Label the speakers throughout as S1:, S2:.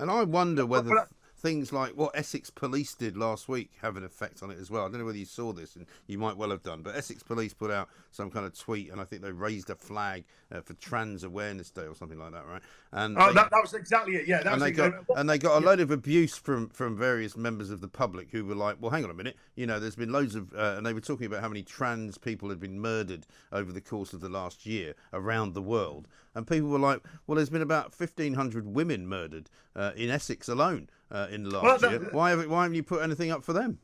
S1: And I wonder whether
S2: But
S1: things like what Essex Police did last week have an effect on it as well. I don't know whether you saw this, and you might well have done, but Essex Police put out some kind of tweet, and I think they raised a flag for Trans Awareness Day or something like that, right? And
S2: that was exactly it. Yeah, that was
S1: and they got a load of abuse from various members of the public who were like, well, hang on a minute, there's been loads of, and they were talking about how many trans people had been murdered over the course of the last year around the world, and people were like, well, there's been about 1,500 women murdered in Essex alone in the last year. Why haven't you put anything up for them?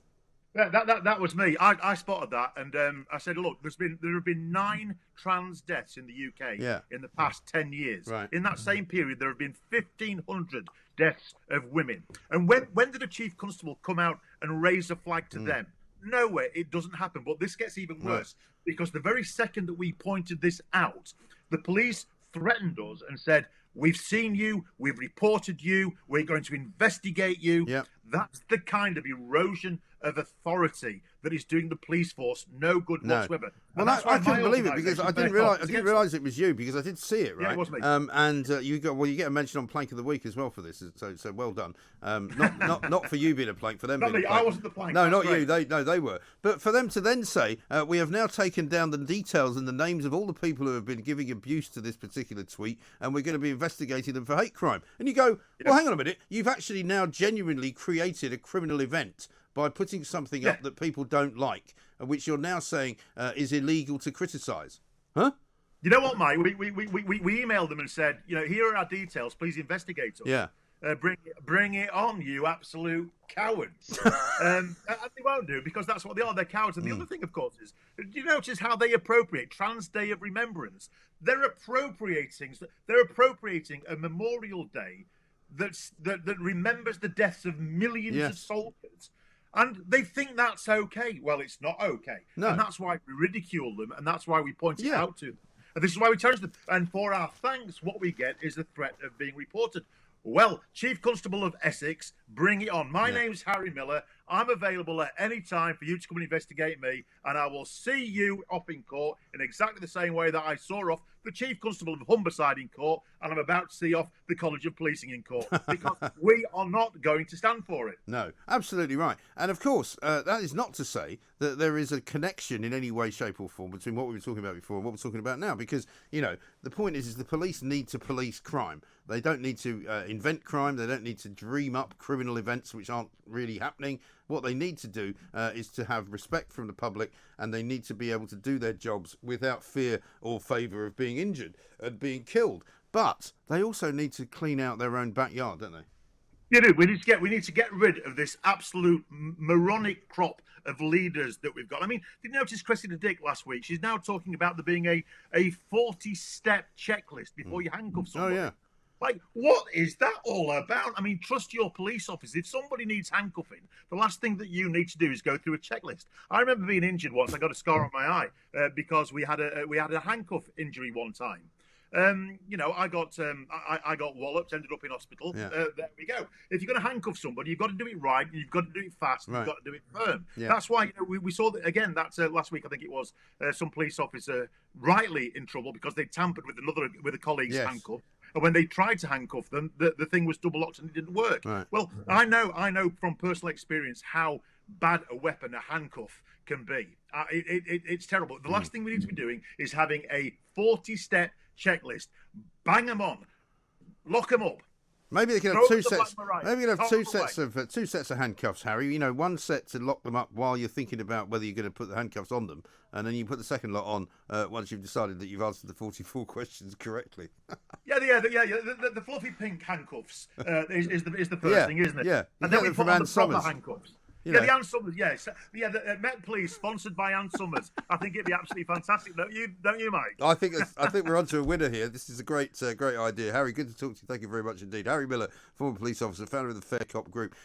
S2: That was me. I spotted that, and I said, look, there have been 9 trans deaths in the UK in the past 10 years.
S1: Right.
S2: In that same period, there have been 1,500 deaths of women. And when did a chief constable come out and raise a flag to them? Nowhere. It doesn't happen. But this gets even worse because the very second that we pointed this out, the police threatened us and said, we've seen you, we've reported you, we're going to investigate you.
S1: Yep.
S2: That's the kind of erosion of authority that is doing the police force no good whatsoever.
S1: Well, I couldn't believe it because I didn't realise it was you because I did see it, right?
S2: Yeah, it was me.
S1: And you get a mention on Plank of the Week as well for this, so well done. Not for you being a plank, for them being a plank.
S2: I wasn't the plank.
S1: No, not you. They were. But for them to then say, we have now taken down the details and the names of all the people who have been giving abuse to this particular tweet, and we're going to be investigating them for hate crime. And you go, well, hang on a minute. You've actually now genuinely created a criminal event by putting something up that people don't like, which you're now saying is illegal to criticise. Huh?
S2: You know what, Mike? We emailed them and said, here are our details. Please investigate us.
S1: Yeah.
S2: Bring it on, you absolute cowards. And they won't do because that's what they are. They're cowards. And the other thing, of course, is, do you notice how they appropriate Trans Day of Remembrance? They're appropriating a Memorial Day that remembers the deaths of millions of soldiers. And they think that's okay. Well, it's not okay.
S1: No.
S2: And that's why we ridicule them, and that's why we point it out to them. And this is why we challenge them. And for our thanks, what we get is the threat of being reported. Well, Chief Constable of Essex, bring it on. My name's Harry Miller. I'm available at any time for you to come and investigate me, and I will see you off in court in exactly the same way that I saw off the Chief Constable of Humberside in court, and I'm about to see off the College of Policing in court, because we are not going to stand for it.
S1: No, absolutely right. And of course, that is not to say that there is a connection in any way, shape or form between what we were talking about before and what we're talking about now, because, the point is the police need to police crime. They don't need to invent crime. They don't need to dream up criminal events which aren't really happening. What they need to do is to have respect from the public, and they need to be able to do their jobs without fear or favour of being injured and being killed. But they also need to clean out their own backyard, don't they?
S2: You do. We need to get rid of this absolute moronic crop of leaders that we've got. I mean, did you notice Cressida Dick last week? She's now talking about there being a 40-step checklist before you handcuff somebody.
S1: Oh, yeah.
S2: Like, what is that all about? I mean, trust your police officers. If somebody needs handcuffing, the last thing that you need to do is go through a checklist. I remember being injured once. I got a scar on my eye because we had a handcuff injury one time. I got walloped, ended up in hospital.
S1: Yeah.
S2: There we go. If you're going to handcuff somebody, you've got to do it right, and you've got to do it fast, and
S1: Right.
S2: you've got to do it firm.
S1: Yeah.
S2: That's why we saw that again. That's last week. I think it was some police officer rightly in trouble because they tampered with a colleague's handcuff. And when they tried to handcuff them, the thing was double locked and it didn't work.
S1: Right.
S2: Well, I know from personal experience how bad a weapon a handcuff can be. It's terrible. The last thing we need to be doing is having a 40-step checklist. Bang them on, lock them up.
S1: Maybe they can have two sets.
S2: Right.
S1: Maybe you can have two sets of handcuffs, Harry. One set to lock them up while you're thinking about whether you're going to put the handcuffs on them, and then you put the second lot on once you've decided that you've answered the 44 questions correctly.
S2: The fluffy pink handcuffs is the first thing, isn't it?
S1: Yeah,
S2: and then we put on the proper handcuffs. The Ann Summers, the Met Police, sponsored by Ann Summers. I think it'd be absolutely fantastic, don't you, Mike?
S1: I think we're onto a winner here. This is a great idea, Harry. Good to talk to you. Thank you very much indeed, Harry Miller, former police officer, founder of the Fair Cop Group.